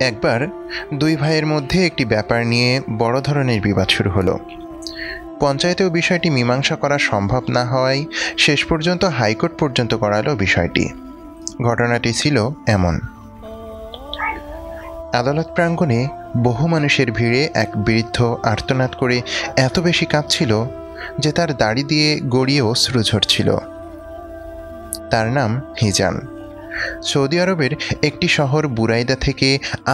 একবার দুই ভাইয়ের মধ্যে একটি ব্যাপার নিয়ে বড় ধরনের বিবাদ শুরু হলো। পঞ্চায়েতেও বিষয়টি মীমাংসা করা সম্ভব না হওয়ায় শেষ পর্যন্ত হাইকোর্ট পর্যন্ত করালো বিষয়টি। ঘটনাটি ছিল এমন: আদালত প্রাঙ্গণে বহু মানুষের ভিড়ে এক বৃদ্ধ আর্তনাদ করে এত বেশি কাঁদছিল যে তার দাড়ি দিয়ে গড়িয়ে অশ্রু ঝরছিল। তার নাম হিজান। সৌদি আরবের একটি শহর বুরাইদা থেকে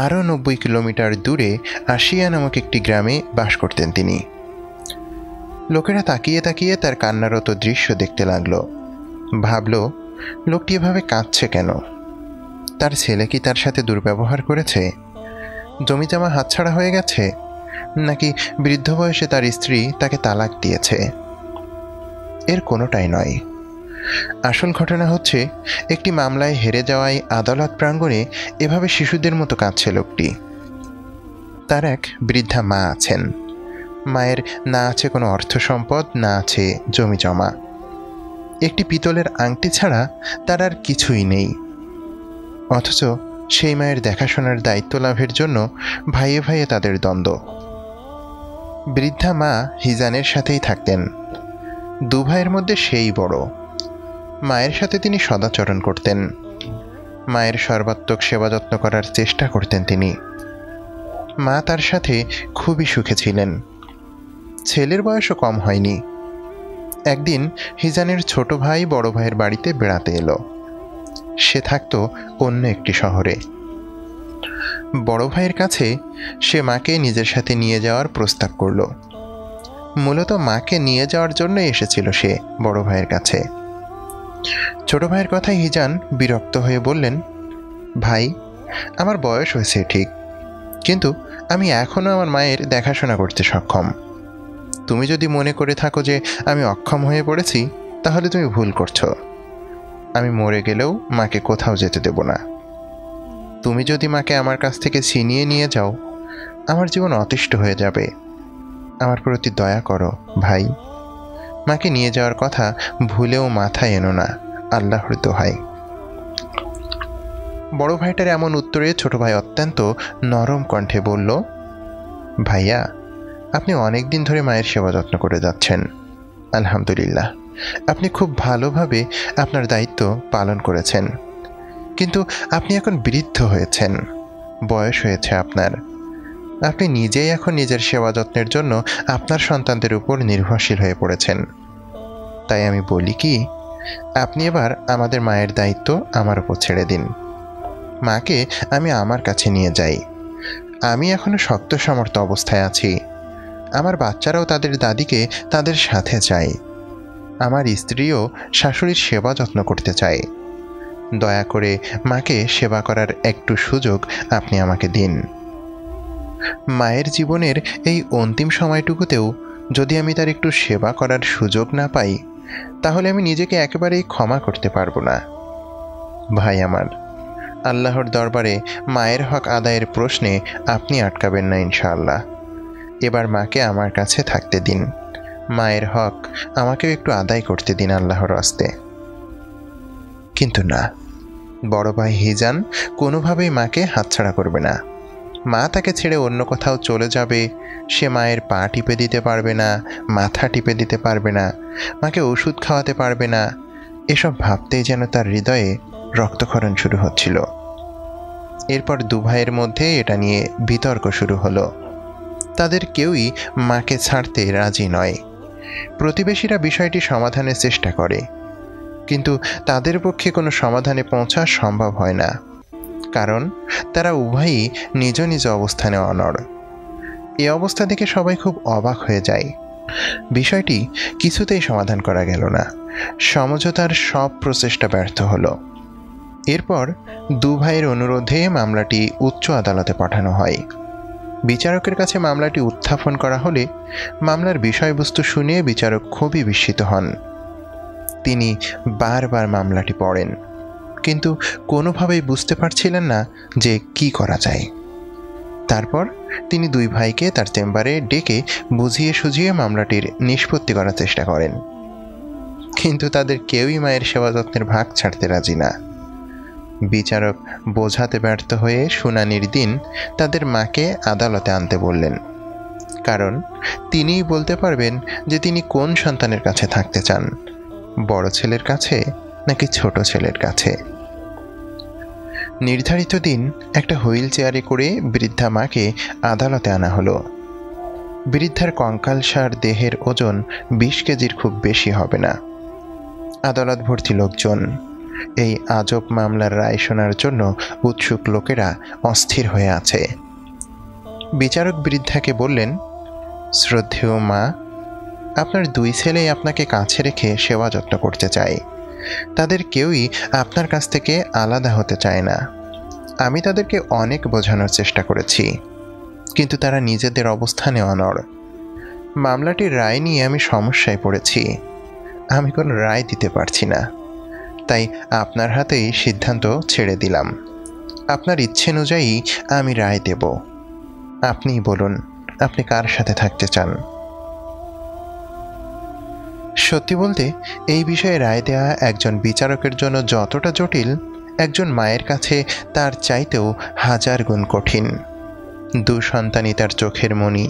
আরও 90 কিলোমিটার দূরে আশিয়া নামক একটি গ্রামে বাস করতেন তিনি। লোকেরা তাকিয়ে তাকিয়ে তার কান্নারত দৃশ্য দেখতে লাগলো। ভাবল, লোকটি এভাবে কাঁদছে কেন? তার ছেলে কি তার সাথে দুর্ব্যবহার করেছে? জমিজমা হাতছাড়া হয়ে গেছে? নাকি বৃদ্ধ বয়সে তার স্ত্রী তাকে তালাক দিয়েছে? এর কোনোটাই নয়। আসল ঘটনা হচ্ছে, একটি মামলায় হেরে যাওয়ায় আদালত প্রাঙ্গণে এভাবে শিশুদের মতো কাঁদছে লোকটি। তার এক বৃদ্ধা মা আছেন। মায়ের না আছে কোনো অর্থ সম্পদ, না আছে জমি জমা। একটি পিতলের আংটি ছাড়া তার আর কিছুই নেই। অথচ সেই মায়ের দেখাশোনার দায়িত্ব লাভের জন্য ভাইয়ে ভাইয়ে তাদের দ্বন্দ্ব। বৃদ্ধা মা হিজানের সাথেই থাকতেন। দু ভাইয়ের মধ্যে সেই বড়। মায়ের সাথে তিনি সদাচরণ করতেন। মায়ের সর্বাত্মক সেবা যত্ন করার চেষ্টা করতেন তিনি। মা তার সাথে খুবই সুখে ছিলেন। ছেলের বয়সও কম হয়নি। একদিন হিজানের ছোট ভাই বড় ভাইয়ের বাড়িতে বেড়াতে এলো। সে থাকতো অন্য একটি শহরে। বড় ভাইয়ের কাছে সে মাকে নিজের সাথে নিয়ে যাওয়ার প্রস্তাব করল। মূলত মাকে নিয়ে যাওয়ার জন্য এসেছিল সে বড় ভাইয়ের কাছে। ছোট ভাইয়ের কথায় হিজান বিরক্ত হয়ে বললেন, ভাই, আমার বয়স হয়েছে ঠিক, কিন্তু আমি এখনও আমার মায়ের দেখাশোনা করতে সক্ষম। তুমি যদি মনে করে থাকো যে আমি অক্ষম হয়ে পড়েছি, তাহলে তুমি ভুল করছো। আমি মরে গেলেও মাকে কোথাও যেতে দেব না। তুমি যদি মাকে আমার কাছ থেকে ছিনিয়ে নিয়ে যাও, আমার জীবন অতিষ্ঠ হয়ে যাবে। আমার প্রতি দয়া করো ভাই। মাকে নিয়ে যাওয়ার কথা ভুলেও মাথায় এনো না, আল্লাহর দোহাই। বড় ভাইটার এমন উত্তরে ছোট ভাই অত্যন্ত নরম কণ্ঠে বলল, ভাইয়া, আপনি অনেক দিন ধরে মায়ের সেবা যত্ন করে যাচ্ছেন। আলহামদুলিল্লাহ, আপনি খুব ভালোভাবে আপনার দায়িত্ব পালন করেছেন। কিন্তু আপনি এখন বৃদ্ধ হয়েছেন, বয়স হয়েছে আপনার। আপনি নিজেই এখন নিজের সেবা যত্নের জন্য আপনার সন্তানদের উপর নির্ভরশীল হয়ে পড়েছেন। তাই আমি বলি কি, আপনি এবার আমাদের মায়ের দায়িত্ব আমার উপর ছেড়ে দিন। মাকে আমি আমার কাছে নিয়ে যাই। আমি এখনো শক্ত সমর্থ অবস্থায় আছি। আমার বাচ্চারাও তাদের দাদিকে তাদের সাথে চায়। আমার স্ত্রীও শাশুড়ির সেবা যত্ন করতে চায়। দয়া করে মাকে সেবা করার একটু সুযোগ আপনি আমাকে দিন। মায়ের জীবনের এই অন্তিম সময়টুকুতেও যদি আমি তার একটু সেবা করার সুযোগ না পাই, তাহলে আমি নিজেকে একেবারেই ক্ষমা করতে পারবো না। ভাই আমার, আল্লাহর দরবারে মায়ের হক আদায়ের প্রশ্নে আপনি আটকাবেন না ইনশাআল্লাহ। এবার মাকে আমার কাছে থাকতে দিন। মায়ের হক আমাকেও একটু আদায় করতে দিন আল্লাহর হস্তে। কিন্তু না, বড় ভাই হিজান কোনোভাবেই মাকে হাতছাড়া করবে না। মা তাকে ছেড়ে অন্য কোথাও চলে যাবে, সে মায়ের পা টিপে দিতে পারবে না, মাথা টিপে দিতে পারবে না, মাকে ওষুধ খাওয়াতে পারবে না। এসব ভাবতেই যেন তার হৃদয়ে রক্তক্ষরণ শুরু হচ্ছিল। এরপর দু ভাইয়ের মধ্যে এটা নিয়ে বিতর্ক শুরু হলো। তাদের কেউই মাকে ছাড়তে রাজি নয়। প্রতিবেশীরা বিষয়টি সমাধানের চেষ্টা করে, কিন্তু তাদের পক্ষে কোনো সমাধানে পৌঁছা সম্ভব হয় না, কারণ তারা উভয়ই নিজ নিজ অবস্থানে অনড়। এই অবস্থা দেখে সবাই খুব অবাক হয়ে যায়। বিষয়টি কিছুতেই সমাধান করা গেল না। সমঝোতার সব প্রচেষ্টা ব্যর্থ হলো। এরপর দু ভাইয়ের অনুরোধে মামলাটি উচ্চ আদালতে পাঠানো হয়। বিচারকের কাছে মামলাটি উত্থাপন করা হলে মামলার বিষয়বস্তু শুনে বিচারক খুবই বিস্মিত হন। তিনি বারবার মামলাটি পড়েন, কিন্তু কোনোভাবেই বুঝতে পারছিলেন না যে কি করা যায়। তারপর তিনি দুই ভাইকে তার চেম্বারে ডেকে বুঝিয়ে সুঝিয়ে মামলাটির নিষ্পত্তি করার চেষ্টা করেন, কিন্তু তাদের কেউই মায়ের সেবা যত্নের ভাগ ছাড়তে রাজি না। বিচারক বোঝাতে ব্যর্থ হয়ে শুনানির দিন তাদের মাকে আদালতে আনতে বললেন, কারণ তিনিই বলতে পারবেন যে তিনি কোন সন্তানের কাছে থাকতে চান, বড় ছেলের কাছে নাকি ছোট ছেলের কাছে। নির্ধারিত দিন একটা হুইল চেয়ারে করে বৃদ্ধা মাকে আদালতে আনা হলো। বৃদ্ধার কঙ্কালসার দেহের ওজন 20 কেজির খুব বেশি হবে না। আদালত ভর্তি লোকজন। এই আজব মামলার রায় শোনার জন্য উৎসুক লোকেরা অস্থির হয়ে আছে। বিচারক বৃদ্ধাকে বললেন, শ্রদ্ধেয় মা, আপনার 2 ছেলেই আপনাকে কাছে রেখে সেবা যত্ন করতে চায়। তাদের কেউই আপনার কাছ থেকে আলাদা হতে চায় না। আমি তাদেরকে অনেক বোঝানোর চেষ্টা করেছি, কিন্তু তারা নিজেদের অবস্থানে অনড়। মামলাটির রায় নিয়ে আমি সমস্যায় পড়েছি। আমি কোনো রায় দিতে পারছি না, তাই আপনার হাতেই সিদ্ধান্ত ছেড়ে দিলাম। আপনার ইচ্ছে অনুযায়ী আমি রায় দেব। আপনিই বলুন, আপনি কার সাথে থাকতে চান? সত্যি বলতে এই বিষয়ে রায় দেওয়া একজন বিচারকের জন্য যতটা জটিল, একজন মায়ের কাছে তার চাইতেও 1000 গুণ কঠিন। 2 সন্তানই তার চোখের মণি।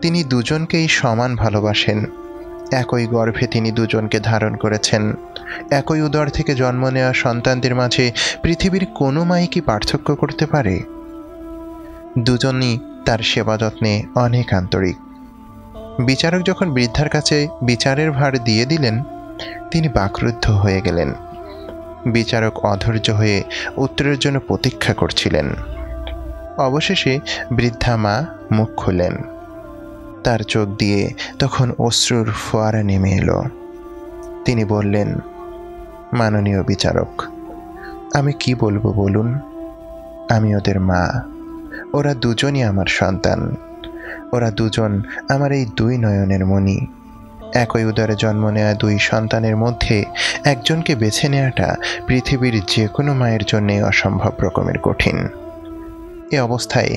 তিনি দুজনকেই সমান ভালোবাসেন। একই গর্ভে তিনি দুজনকে ধারণ করেছেন। একই উদর থেকে জন্ম নেওয়া সন্তানদের মাঝে পৃথিবীর কোনো মাই কি পার্থক্য করতে পারে? দুজনই তার সেবা যত্নে অনেক আন্তরিক। বিচারক যখন বৃদ্ধার কাছে বিচারের ভার দিয়ে দিলেন, তিনি বাকরুদ্ধ হয়ে গেলেন। বিচারক অধৈর্য হয়ে উত্তরের জন্য প্রতীক্ষা করছিলেন। অবশেষে বৃদ্ধা মা মুখ খুললেন। তার চোখ দিয়ে তখন অশ্রুর ফোয়ারা নেমে এলো। তিনি বললেন, মাননীয় বিচারক, আমি কি বলবো বলুন? আমি ওদের মা। ওরা দুজনই আমার সন্তান। ওরা দুজন আমার এই 2 নয়নের মণি। একই উদরে জন্ম নেওয়া 2 সন্তানের মধ্যে একজনকে বেছে নেওয়াটা পৃথিবীর যে কোনো মায়ের জন্যে অসম্ভব রকমের কঠিন। এ অবস্থায়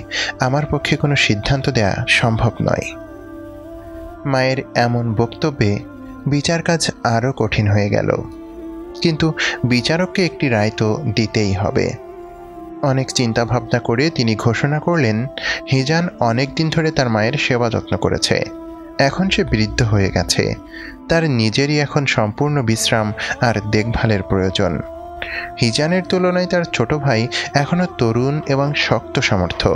আমার পক্ষে কোনো সিদ্ধান্ত দেয়া সম্ভব নয়। মায়ের এমন বক্তব্যে বিচার কাজ আরও কঠিন হয়ে গেল, কিন্তু বিচারককে একটি রায় তো দিতেই হবে। অনেক চিন্তা ভাবনা করে তিনি ঘোষণা করলেন, হিজান অনেক দিন ধরে তার মায়ের সেবা যত্ন করেছে। এখন সে বৃদ্ধ হয়ে গেছে। তার নিজেরই এখন সম্পূর্ণ বিশ্রাম আর দেখভালের প্রয়োজন। হিজানের তুলনায় তার ছোট ভাই এখনও তরুণ এবং শক্ত সামর্থ্য।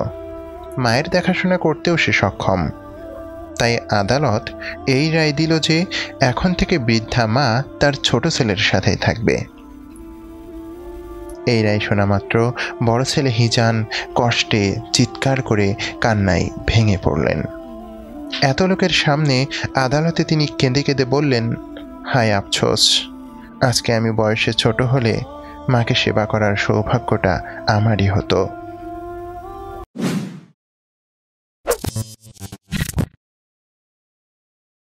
মায়ের দেখাশোনা করতেও সে সক্ষম। তাই আদালত এই রায় দিল যে এখন থেকে বৃদ্ধা মা তার ছোট ছেলের সাথেই থাকবে। এই রায় শোনা মাত্র বড় ছেলে হিজান কষ্টে চিৎকার করে কান্নায় ভেঙে পড়লেন। এত লোকের সামনে আদালতে তিনি কেঁদে কেঁদে বললেন, হায় আফসোস, আজকে আমি বয়সে ছোট হলে মাকে সেবা করার সৌভাগ্যটা আমারই হতো।